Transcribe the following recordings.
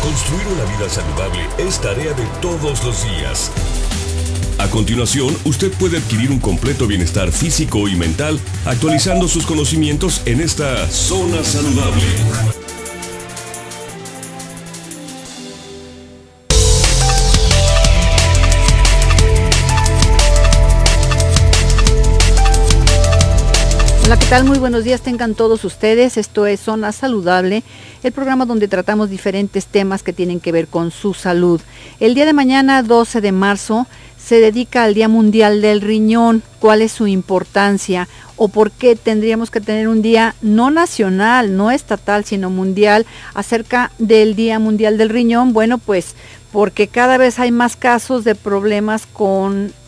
Construir una vida saludable es tarea de todos los días. A continuación, usted puede adquirir un completo bienestar físico y mental actualizando sus conocimientos en esta Zona Saludable. Hola, ¿qué tal? Muy buenos días tengan todos ustedes. Esto es Zona Saludable, el programa donde tratamos diferentes temas que tienen que ver con su salud. El día de mañana, 12 de marzo, se dedica al Día Mundial del Riñón. ¿Cuál es su importancia? ¿O por qué tendríamos que tener un día no nacional, no estatal, sino mundial acerca del Día Mundial del Riñón? Bueno, pues porque cada vez hay más casos de problemas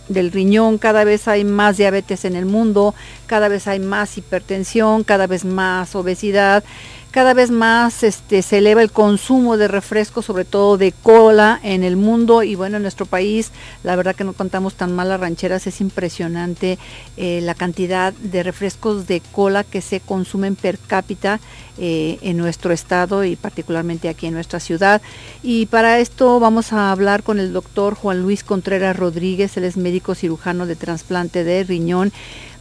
del riñón, cada vez hay más diabetes en el mundo, cada vez hay más hipertensión, cada vez más obesidad, cada vez más se eleva el consumo de refrescos, sobre todo de cola en el mundo. Y bueno, en nuestro país, la verdad que no contamos tan mal las rancheras, es impresionante la cantidad de refrescos de cola que se consumen per cápita en nuestro estado y particularmente aquí en nuestra ciudad. Y para esto vamos a hablar con el doctor Juan Luis Contreras Rodríguez. Él es médico cirujano de trasplante de riñón,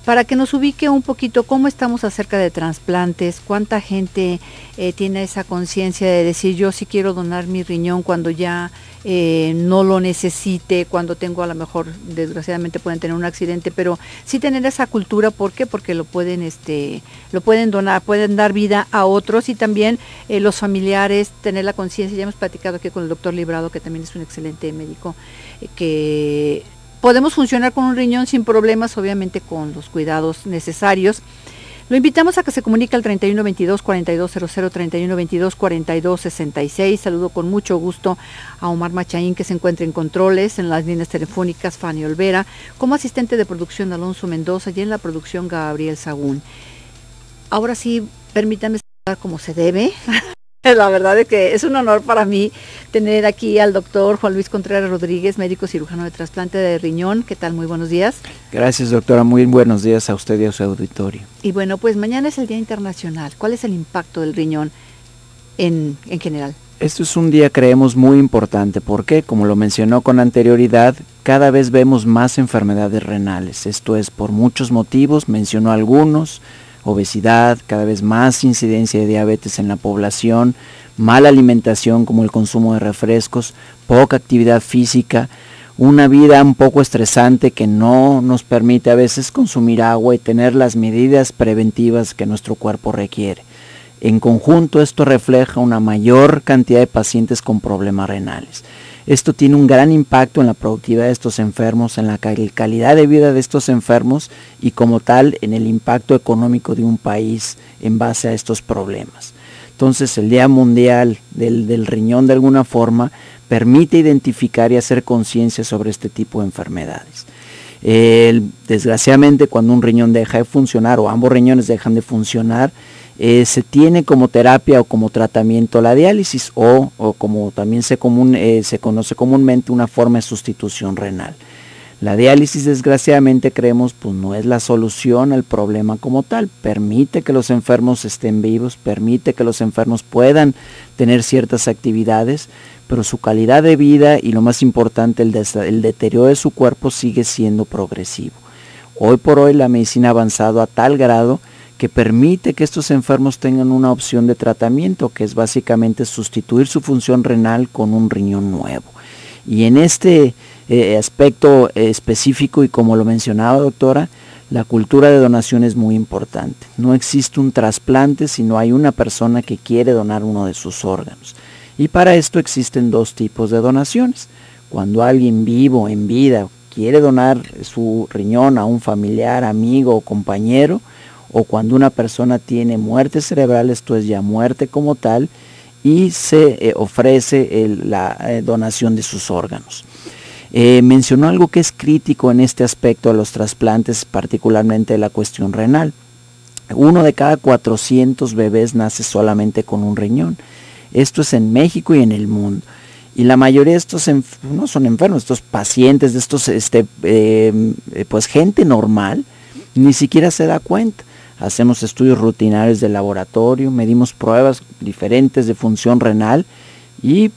para que nos ubique un poquito cómo estamos acerca de trasplantes, cuánta gente tiene esa conciencia de decir yo sí quiero donar mi riñón cuando ya no lo necesite, cuando tengo, a lo mejor desgraciadamente pueden tener un accidente, pero sí tener esa cultura. ¿Por qué? Porque lo pueden donar, pueden dar vida a otros, y también los familiares tener la conciencia. Ya hemos platicado aquí con el doctor Librado, que también es un excelente médico, que podemos funcionar con un riñón sin problemas, obviamente con los cuidados necesarios. Lo invitamos a que se comunique al 3122-4200, 3122-4266. Saludo con mucho gusto a Omar Machaín, que se encuentra en controles, en las líneas telefónicas Fanny Olvera, como asistente de producción Alonso Mendoza, y en la producción Gabriel Sagún. Ahora sí, permítanme saludar como se debe. La verdad es que es un honor para mí tener aquí al doctor Juan Luis Contreras Rodríguez, médico cirujano de trasplante de riñón. ¿Qué tal? Muy buenos días. Gracias, doctora. Muy buenos días a usted y a su auditorio. Y bueno, pues mañana es el Día Internacional. ¿Cuál es el impacto del riñón en general? Esto es un día, creemos, muy importante porque, como lo mencionó con anterioridad, cada vez vemos más enfermedades renales. Esto es por muchos motivos, mencionó algunos: obesidad, cada vez más incidencia de diabetes en la población, mala alimentación como el consumo de refrescos, poca actividad física, una vida un poco estresante que no nos permite a veces consumir agua y tener las medidas preventivas que nuestro cuerpo requiere. En conjunto, esto refleja una mayor cantidad de pacientes con problemas renales. Esto tiene un gran impacto en la productividad de estos enfermos, en la calidad de vida de estos enfermos y como tal en el impacto económico de un país en base a estos problemas. Entonces el Día Mundial del Riñón de alguna forma permite identificar y hacer conciencia sobre este tipo de enfermedades. Desgraciadamente, cuando un riñón deja de funcionar o ambos riñones dejan de funcionar, se tiene como terapia o como tratamiento la diálisis o como también se conoce comúnmente, una forma de sustitución renal. La diálisis, desgraciadamente, creemos, pues no es la solución al problema como tal. Permite que los enfermos estén vivos, permite que los enfermos puedan tener ciertas actividades, pero su calidad de vida y, lo más importante, el deterioro de su cuerpo sigue siendo progresivo. Hoy por hoy la medicina ha avanzado a tal grado que permite que estos enfermos tengan una opción de tratamiento, que es básicamente sustituir su función renal con un riñón nuevo. Y en este aspecto específico, y como lo mencionaba, doctora, la cultura de donación es muy importante. No existe un trasplante si no hay una persona que quiere donar uno de sus órganos. Y para esto existen dos tipos de donaciones. Cuando alguien vivo, en vida, quiere donar su riñón a un familiar, amigo o compañero, o cuando una persona tiene muerte cerebral, esto es ya muerte como tal, y se ofrece la donación de sus órganos. Mencionó algo que es crítico en este aspecto de los trasplantes, particularmente la cuestión renal. 1 de cada 400 bebés nace solamente con un riñón. Esto es en México y en el mundo. Y la mayoría de estos no son enfermos, estos pacientes, de estos pues gente normal, ni siquiera se da cuenta. Hacemos estudios rutinarios de laboratorio, medimos pruebas diferentes de función renal y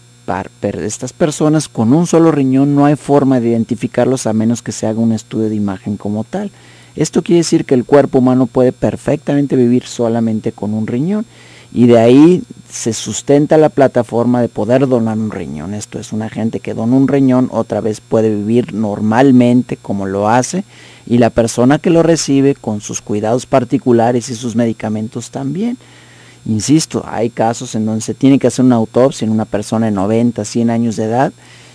estas personas con un solo riñón no hay forma de identificarlos a menos que se haga un estudio de imagen como tal. Esto quiere decir que el cuerpo humano puede perfectamente vivir solamente con un riñón, y de ahí se sustenta la plataforma de poder donar un riñón. Esto es, una gente que dona un riñón otra vez puede vivir normalmente como lo hace, y la persona que lo recibe con sus cuidados particulares y sus medicamentos también. Insisto, hay casos en donde se tiene que hacer una autopsia en una persona de 90, 100 años de edad,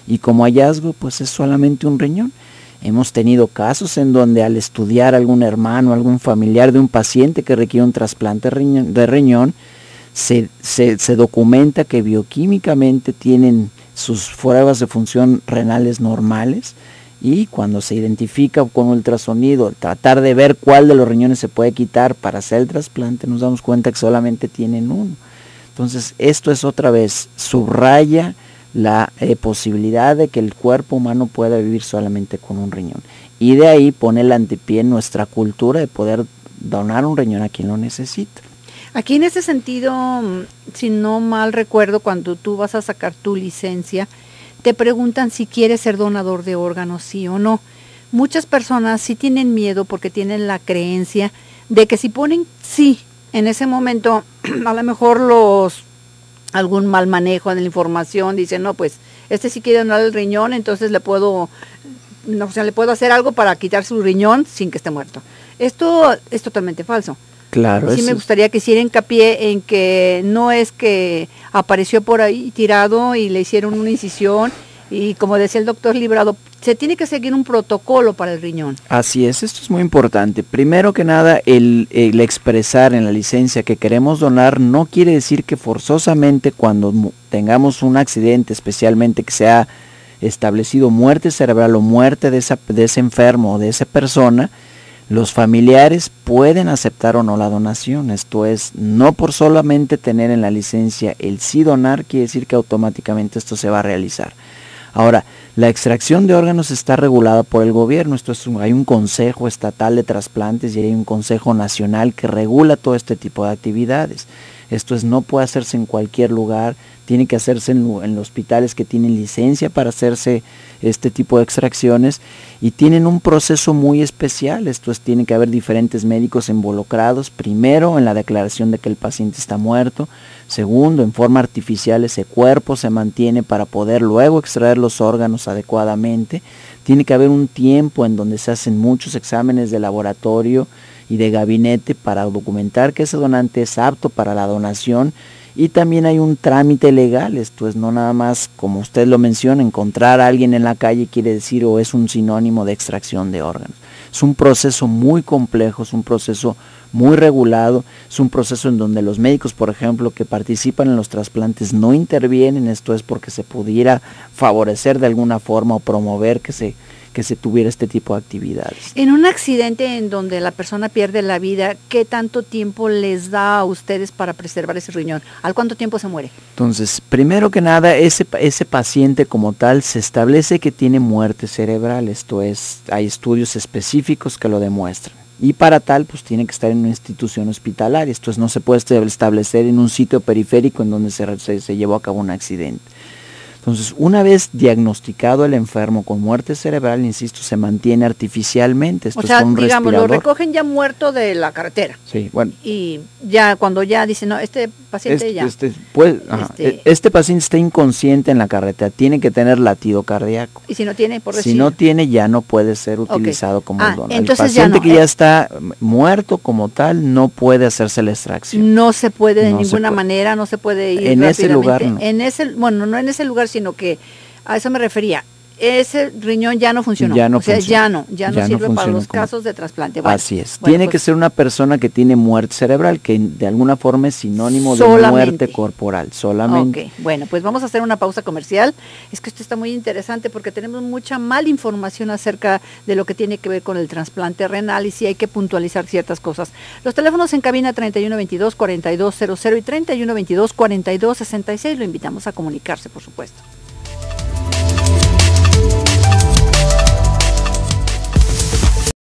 y como hallazgo pues es solamente un riñón. Hemos tenido casos en donde al estudiar algún hermano, algún familiar de un paciente que requiere un trasplante de riñón, se documenta que bioquímicamente tienen sus pruebas de función renales normales, y cuando se identifica con ultrasonido, tratar de ver cuál de los riñones se puede quitar para hacer el trasplante, nos damos cuenta que solamente tienen uno. Entonces esto es otra vez, subraya la posibilidad de que el cuerpo humano pueda vivir solamente con un riñón, y de ahí pone el antepié en nuestra cultura de poder donar un riñón a quien lo necesita. Aquí en ese sentido, si no mal recuerdo, cuando tú vas a sacar tu licencia, te preguntan si quieres ser donador de órganos, sí o no. Muchas personas sí tienen miedo porque tienen la creencia de que si ponen sí, en ese momento a lo mejor algún mal manejo de la información, dicen, no, pues sí quiere donar el riñón, entonces le puedo hacer algo para quitar su riñón sin que esté muerto. Esto es totalmente falso. Claro. Sí, me gustaría que hiciera hincapié en que no es que apareció por ahí tirado y le hicieron una incisión, y como decía el doctor Librado, se tiene que seguir un protocolo para el riñón. Así es, esto es muy importante. Primero que nada, el expresar en la licencia que queremos donar no quiere decir que forzosamente cuando tengamos un accidente, especialmente que se ha establecido muerte cerebral o muerte de ese enfermo o de esa persona, los familiares pueden aceptar o no la donación. Esto es, no por solamente tener en la licencia el sí donar, quiere decir que automáticamente esto se va a realizar. Ahora, la extracción de órganos está regulada por el gobierno. Hay un consejo estatal de trasplantes y hay un consejo nacional que regula todo este tipo de actividades. Esto es, no puede hacerse en cualquier lugar, tiene que hacerse en los hospitales que tienen licencia para hacerse este tipo de extracciones, y tienen un proceso muy especial. Esto es, tiene que haber diferentes médicos involucrados, primero en la declaración de que el paciente está muerto, segundo, en forma artificial ese cuerpo se mantiene para poder luego extraer los órganos adecuadamente, tiene que haber un tiempo en donde se hacen muchos exámenes de laboratorio y de gabinete para documentar que ese donante es apto para la donación, y también hay un trámite legal. Esto es, no nada más, como usted lo menciona, encontrar a alguien en la calle quiere decir o es un sinónimo de extracción de órganos. Es un proceso muy complejo, es un proceso muy regulado, es un proceso en donde los médicos, por ejemplo, que participan en los trasplantes no intervienen. Esto es porque se pudiera favorecer de alguna forma o promover que se tuviera este tipo de actividades. En un accidente en donde la persona pierde la vida, ¿qué tanto tiempo les da a ustedes para preservar ese riñón? ¿Al cuánto tiempo se muere? Entonces, primero que nada, ese paciente como tal se establece que tiene muerte cerebral. Esto es, hay estudios específicos que lo demuestran. Y para tal, pues tiene que estar en una institución hospitalaria. Esto es, no se puede establecer en un sitio periférico en donde se llevó a cabo un accidente. Entonces, una vez diagnosticado el enfermo con muerte cerebral, insisto, se mantiene artificialmente. Esto o sea, es un digamos, respirador. lo recogen ya muerto de la carretera. Sí, bueno. Y ya cuando ya dicen, no, este paciente este paciente está inconsciente en la carretera, tiene que tener latido cardíaco. Y si no tiene, por decir. Si no tiene, ya no puede ser utilizado como donante. Entonces el paciente ya no, que ya está muerto como tal, no puede hacerse la extracción. No se puede de ninguna manera, no se puede ir en ese lugar no. No en ese lugar, sino que a eso me refería. Ese riñón ya no funcionó. Ya no sirve para los casos de trasplante. Bueno, así es. Tiene que ser una persona que tiene muerte cerebral, que de alguna forma es sinónimo de muerte corporal, solamente. Ok, bueno, pues vamos a hacer una pausa comercial. Es que esto está muy interesante porque tenemos mucha mala información acerca de lo que tiene que ver con el trasplante renal, y sí hay que puntualizar ciertas cosas. Los teléfonos en cabina 3122-4200 y 3122-4266, lo invitamos a comunicarse, por supuesto.